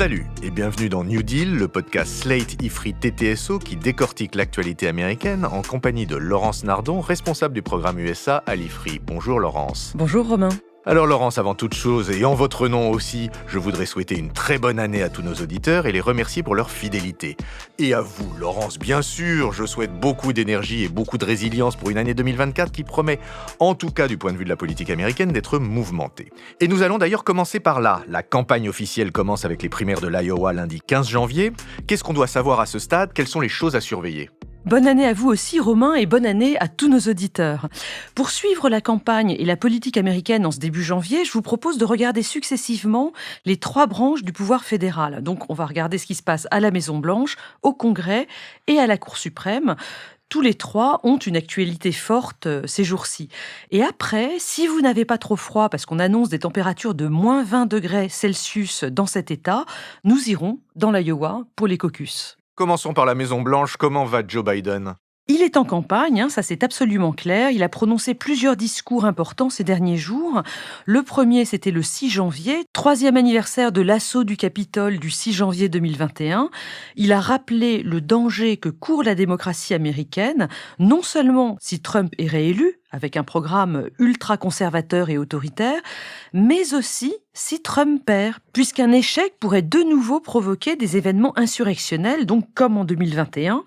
Salut et bienvenue dans New Deal, le podcast Slate IFRI TTSO qui décortique l'actualité américaine en compagnie de Laurence Nardon, responsable du programme USA à l'IFRI. Bonjour Laurence. Bonjour Romain. Alors Laurence, avant toute chose, et en votre nom aussi, je voudrais souhaiter une très bonne année à tous nos auditeurs et les remercier pour leur fidélité. Et à vous, Laurence, bien sûr, je souhaite beaucoup d'énergie et beaucoup de résilience pour une année 2024 qui promet, en tout cas du point de vue de la politique américaine, d'être mouvementée. Et nous allons d'ailleurs commencer par là. La campagne officielle commence avec les primaires de l'Iowa lundi 15 janvier. Qu'est-ce qu'on doit savoir à ce stade? Quelles sont les choses à surveiller? Bonne année à vous aussi, Romain, et bonne année à tous nos auditeurs. Pour suivre la campagne et la politique américaine en ce début janvier, je vous propose de regarder successivement les 3 branches du pouvoir fédéral. Donc, on va regarder ce qui se passe à la Maison-Blanche, au Congrès et à la Cour suprême. Tous les 3 ont une actualité forte ces jours-ci. Et après, si vous n'avez pas trop froid, parce qu'on annonce des températures de moins 20 degrés Celsius dans cet État, nous irons dans l'Iowa pour les caucus. Commençons par la Maison-Blanche. Comment va Joe Biden? Il est en campagne, ça c'est absolument clair. Il a prononcé plusieurs discours importants ces derniers jours. Le premier, c'était le 6 janvier, 3e anniversaire de l'assaut du Capitole du 6 janvier 2021. Il a rappelé le danger que court la démocratie américaine, non seulement si Trump est réélu, avec un programme ultra-conservateur et autoritaire, mais aussi si Trump perd, puisqu'un échec pourrait de nouveau provoquer des événements insurrectionnels, donc comme en 2021.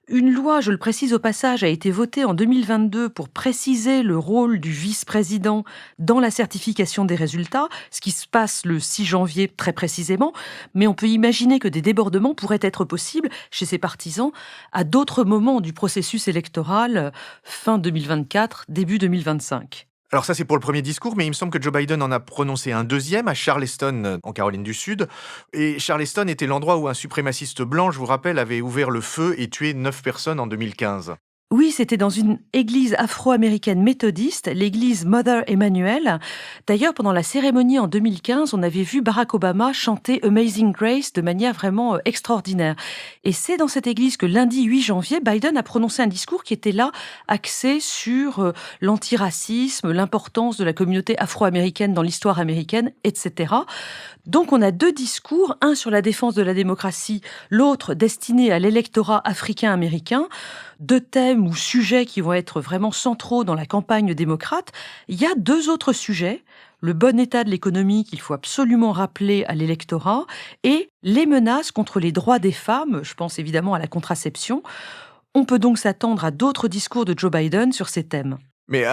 Une loi, je le précise au passage, a été votée en 2022 pour préciser le rôle du vice-président dans la certification des résultats, ce qui se passe le 6 janvier très précisément, mais on peut imaginer que des débordements pourraient être possibles chez ses partisans à d'autres moments du processus électoral, fin 2024, début 2025. Alors ça, c'est pour le premier discours, mais il me semble que Joe Biden en a prononcé un deuxième à Charleston, en Caroline du Sud. Et Charleston était l'endroit où un suprémaciste blanc, je vous rappelle, avait ouvert le feu et tué 9 personnes en 2015. Oui, c'était dans une église afro-américaine méthodiste, l'église Mother Emanuel. D'ailleurs, pendant la cérémonie en 2015, on avait vu Barack Obama chanter Amazing Grace de manière vraiment extraordinaire. Et c'est dans cette église que lundi 8 janvier, Biden a prononcé un discours qui était là, axé sur l'antiracisme, l'importance de la communauté afro-américaine dans l'histoire américaine, etc. Donc on a 2 discours, un sur la défense de la démocratie, l'autre destiné à l'électorat africain-américain, 2 thèmes ou sujets qui vont être vraiment centraux dans la campagne démocrate. Il y a 2 autres sujets, le bon état de l'économie qu'il faut absolument rappeler à l'électorat et les menaces contre les droits des femmes, je pense évidemment à la contraception. On peut donc s'attendre à d'autres discours de Joe Biden sur ces thèmes. Mais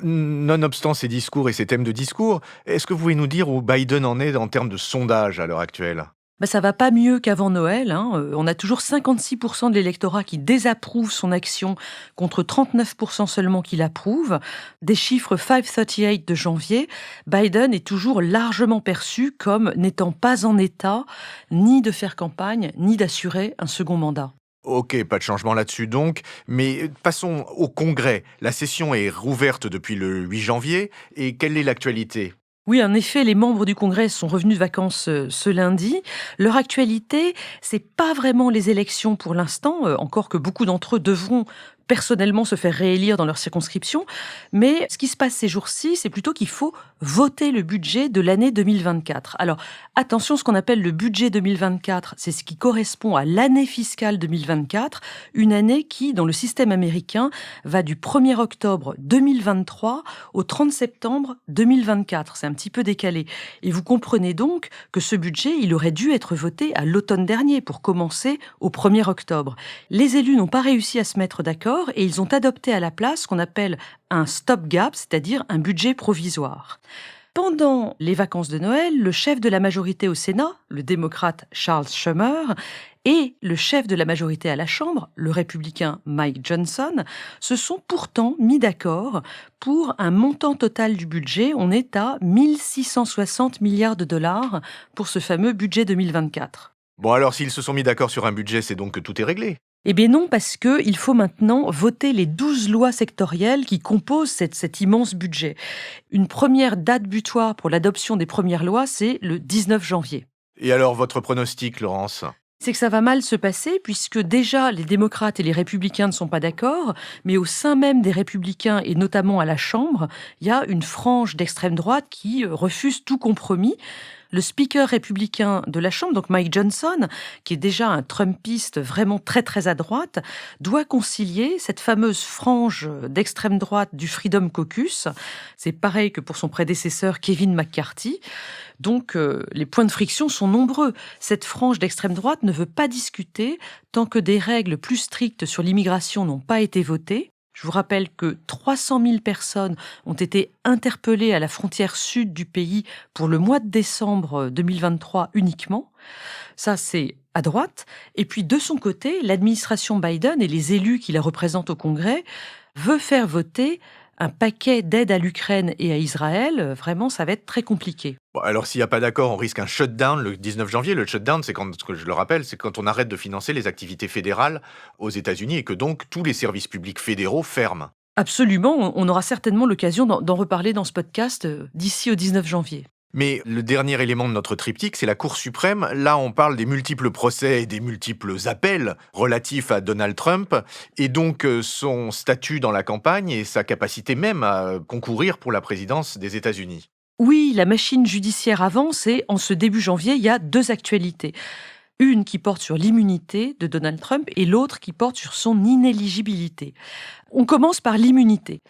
nonobstant ces discours et ces thèmes de discours, est-ce que vous pouvez nous dire où Biden en est en termes de sondage à l'heure actuelle? Ça va pas mieux qu'avant Noël. On a toujours 56% de l'électorat qui désapprouve son action contre 39% seulement qui l'approuve. Des chiffres 538 de janvier, Biden est toujours largement perçu comme n'étant pas en état ni de faire campagne, ni d'assurer un second mandat. Ok, pas de changement là-dessus donc, mais passons au Congrès. La session est rouverte depuis le 8 janvier, et quelle est l'actualité? Oui, en effet, les membres du Congrès sont revenus de vacances ce lundi. Leur actualité, c'est pas vraiment les élections pour l'instant, encore que beaucoup d'entre eux devront personnellement se faire réélire dans leur circonscription. Mais ce qui se passe ces jours-ci, c'est plutôt qu'il faut voter le budget de l'année 2024. Alors, attention, ce qu'on appelle le budget 2024, c'est ce qui correspond à l'année fiscale 2024, une année qui, dans le système américain, va du 1er octobre 2023 au 30 septembre 2024. C'est un petit peu décalé. Et vous comprenez donc que ce budget, il aurait dû être voté à l'automne dernier pour commencer au 1er octobre. Les élus n'ont pas réussi à se mettre d'accord et ils ont adopté à la place ce qu'on appelle un stopgap, c'est-à-dire un budget provisoire. Pendant les vacances de Noël, le chef de la majorité au Sénat, le démocrate Charles Schumer, et le chef de la majorité à la Chambre, le républicain Mike Johnson, se sont pourtant mis d'accord pour un montant total du budget. On est à 1 660 milliards de dollars pour ce fameux budget 2024. Bon alors, s'ils se sont mis d'accord sur un budget, c'est donc que tout est réglé? Eh bien non, parce qu'il faut maintenant voter les 12 lois sectorielles qui composent cet immense budget. Une première date butoir pour l'adoption des premières lois, c'est le 19 janvier. Et alors, votre pronostic, Laurence? C'est que ça va mal se passer puisque déjà les démocrates et les républicains ne sont pas d'accord, mais au sein même des républicains et notamment à la Chambre, il y a une frange d'extrême droite qui refuse tout compromis. Le speaker républicain de la Chambre, donc Mike Johnson, qui est déjà un Trumpiste vraiment très très à droite, doit concilier cette fameuse frange d'extrême droite du Freedom Caucus. C'est pareil que pour son prédécesseur Kevin McCarthy. Donc les points de friction sont nombreux. Cette frange d'extrême droite ne veut pas discuter tant que des règles plus strictes sur l'immigration n'ont pas été votées. Je vous rappelle que 300 000 personnes ont été interpellées à la frontière sud du pays pour le mois de décembre 2023 uniquement. Ça, c'est à droite. Et puis, de son côté, l'administration Biden et les élus qui la représentent au Congrès veulent faire voter un paquet d'aides à l'Ukraine et à Israël. Vraiment, ça va être très compliqué. Bon, alors s'il n'y a pas d'accord, on risque un shutdown le 19 janvier. Le shutdown, c'est quand, je le rappelle, c'est quand on arrête de financer les activités fédérales aux États-Unis et que donc tous les services publics fédéraux ferment. Absolument, on aura certainement l'occasion d'en reparler dans ce podcast d'ici au 19 janvier. Mais le dernier élément de notre triptyque, c'est la Cour suprême. Là, on parle des multiples procès et des multiples appels relatifs à Donald Trump, et donc son statut dans la campagne et sa capacité même à concourir pour la présidence des États-Unis. Oui, la machine judiciaire avance et en ce début janvier, il y a deux actualités. Une qui porte sur l'immunité de Donald Trump et l'autre qui porte sur son inéligibilité. On commence par l'immunité.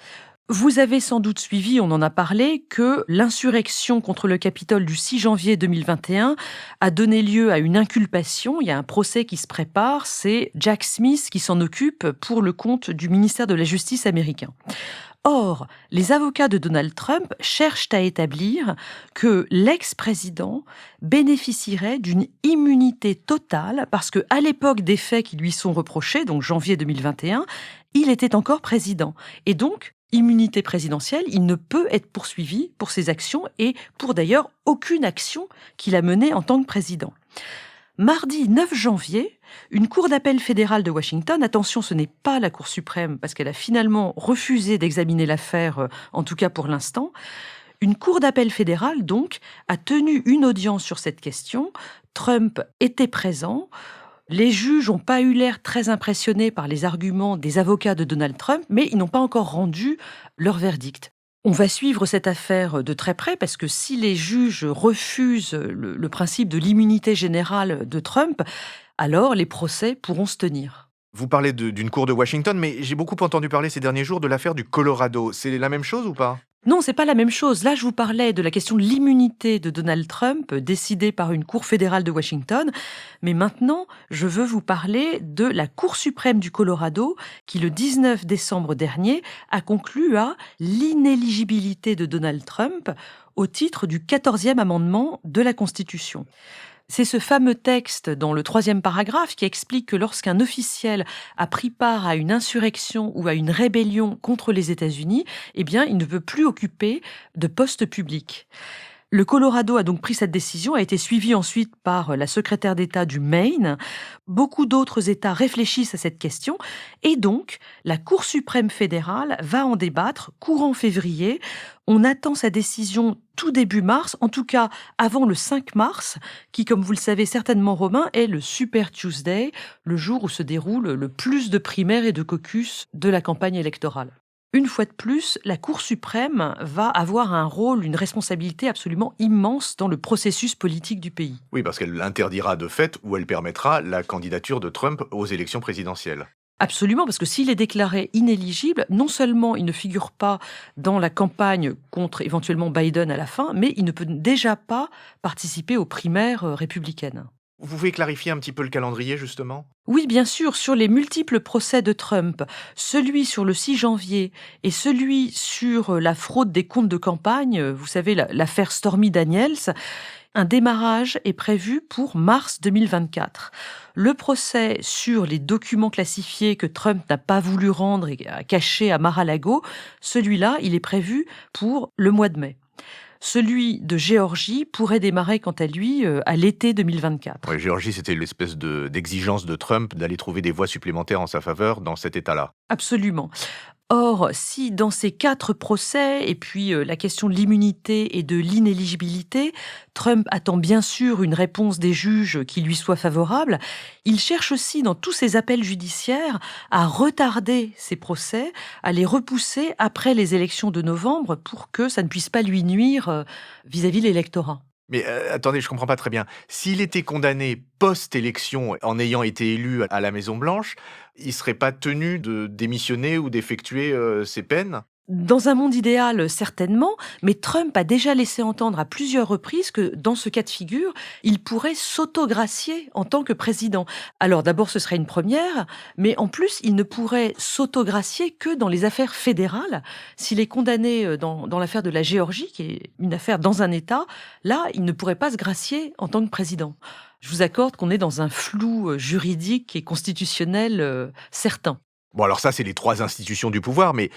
Vous avez sans doute suivi, on en a parlé, que l'insurrection contre le Capitole du 6 janvier 2021 a donné lieu à une inculpation. Il y a un procès qui se prépare, c'est Jack Smith qui s'en occupe pour le compte du ministère de la Justice américain. Or, les avocats de Donald Trump cherchent à établir que l'ex-président bénéficierait d'une immunité totale parce qu'à l'époque des faits qui lui sont reprochés, donc janvier 2021, il était encore président. Et donc, immunité présidentielle, il ne peut être poursuivi pour ses actions et pour d'ailleurs aucune action qu'il a menée en tant que président. Mardi 9 janvier, une cour d'appel fédérale de Washington, attention, ce n'est pas la Cour suprême parce qu'elle a finalement refusé d'examiner l'affaire, en tout cas pour l'instant. Une cour d'appel fédérale, donc, a tenu une audience sur cette question. Trump était présent. Les juges n'ont pas eu l'air très impressionnés par les arguments des avocats de Donald Trump, mais ils n'ont pas encore rendu leur verdict. On va suivre cette affaire de très près parce que si les juges refusent le principe de l'immunité générale de Trump, alors les procès pourront se tenir. Vous parlez d'une cour de Washington, mais j'ai beaucoup entendu parler ces derniers jours de l'affaire du Colorado. C'est la même chose ou pas ? Non, c'est pas la même chose. Là, je vous parlais de la question de l'immunité de Donald Trump, décidée par une cour fédérale de Washington. Mais maintenant, je veux vous parler de la Cour suprême du Colorado, qui, le 19 décembre dernier, a conclu à l'inéligibilité de Donald Trump au titre du 14e amendement de la Constitution. C'est ce fameux texte dans le 3e paragraphe qui explique que lorsqu'un officiel a pris part à une insurrection ou à une rébellion contre les États-Unis, eh bien, il ne peut plus occuper de poste public. Le Colorado a donc pris cette décision, a été suivi ensuite par la secrétaire d'État du Maine. Beaucoup d'autres États réfléchissent à cette question et donc la Cour suprême fédérale va en débattre courant février. On attend sa décision tout début mars, en tout cas avant le 5 mars, qui, comme vous le savez certainement, Romain, est le Super Tuesday, le jour où se déroule le plus de primaires et de caucus de la campagne électorale. Une fois de plus, la Cour suprême va avoir un rôle, une responsabilité absolument immense dans le processus politique du pays. Oui, parce qu'elle interdira de fait ou elle permettra la candidature de Trump aux élections présidentielles. Absolument, parce que s'il est déclaré inéligible, non seulement il ne figure pas dans la campagne contre éventuellement Biden à la fin, mais il ne peut déjà pas participer aux primaires républicaines. Vous pouvez clarifier un petit peu le calendrier, justement ? Oui, bien sûr, sur les multiples procès de Trump, celui sur le 6 janvier et celui sur la fraude des comptes de campagne, vous savez, l'affaire Stormy Daniels, un démarrage est prévu pour mars 2024. Le procès sur les documents classifiés que Trump n'a pas voulu rendre et a cachés à Mar-a-Lago, celui-là, il est prévu pour le mois de mai. Celui de Géorgie pourrait démarrer, quant à lui, à l'été 2024. Oui, Géorgie, c'était l'espèce d'exigence de Trump d'aller trouver des voies supplémentaires en sa faveur dans cet État-là. Absolument. Or, si dans ces 4 procès, et puis la question de l'immunité et de l'inéligibilité, Trump attend bien sûr une réponse des juges qui lui soit favorable, il cherche aussi dans tous ses appels judiciaires à retarder ces procès, à les repousser après les élections de novembre pour que ça ne puisse pas lui nuire vis-à-vis de l'électorat. Mais attendez, je comprends pas très bien. S'il était condamné post-élection en ayant été élu à la Maison-Blanche, il serait pas tenu de démissionner ou d'effectuer ses peines? Dans un monde idéal, certainement, mais Trump a déjà laissé entendre à plusieurs reprises que, dans ce cas de figure, il pourrait s'autogracier en tant que président. Alors d'abord, ce serait une première, mais en plus, il ne pourrait s'autogracier que dans les affaires fédérales. S'il est condamné dans l'affaire de la Géorgie, qui est une affaire dans un État, là, il ne pourrait pas se gracier en tant que président. Je vous accorde qu'on est dans un flou juridique et constitutionnel certain. Bon, alors ça, c'est les 3 institutions du pouvoir, mais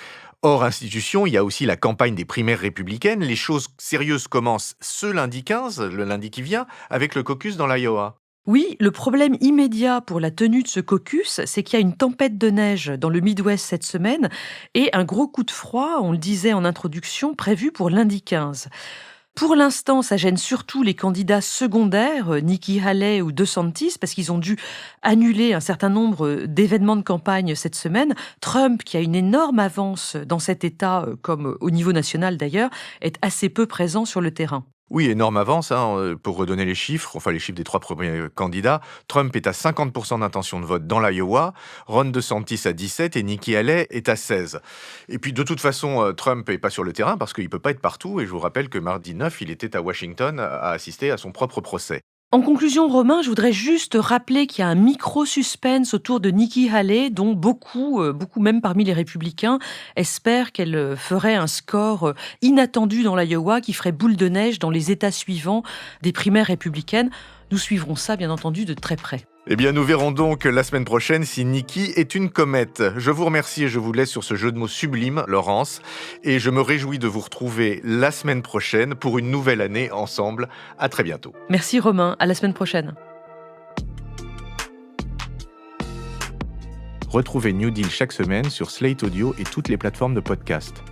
hors institution, il y a aussi la campagne des primaires républicaines. Les choses sérieuses commencent ce lundi 15, le lundi qui vient, avec le caucus dans l'Iowa. Oui, le problème immédiat pour la tenue de ce caucus, c'est qu'il y a une tempête de neige dans le Midwest cette semaine et un gros coup de froid, on le disait en introduction, prévu pour lundi 15. Pour l'instant, ça gêne surtout les candidats secondaires, Nikki Haley ou DeSantis, parce qu'ils ont dû annuler un certain nombre d'événements de campagne cette semaine. Trump, qui a une énorme avance dans cet État, comme au niveau national d'ailleurs, est assez peu présent sur le terrain. Oui, énorme avance, hein, pour redonner les chiffres, enfin les chiffres des 3 premiers candidats. Trump est à 50% d'intention de vote dans l'Iowa, Ron DeSantis à 17 et Nikki Haley est à 16. Et puis de toute façon, Trump n'est pas sur le terrain parce qu'il ne peut pas être partout. Et je vous rappelle que mardi 9, il était à Washington à assister à son propre procès. En conclusion, Romain, je voudrais juste rappeler qu'il y a un micro-suspense autour de Nikki Haley, dont beaucoup même parmi les républicains, espèrent qu'elle ferait un score inattendu dans l'Iowa qui ferait boule de neige dans les États suivants des primaires républicaines. Nous suivrons ça, bien entendu, de très près. Eh bien, nous verrons donc la semaine prochaine si Nikki est une comète. Je vous remercie et je vous laisse sur ce jeu de mots sublime, Laurence. Et je me réjouis de vous retrouver la semaine prochaine pour une nouvelle année ensemble. À très bientôt. Merci Romain, à la semaine prochaine. Retrouvez New Deal chaque semaine sur Slate Audio et toutes les plateformes de podcast.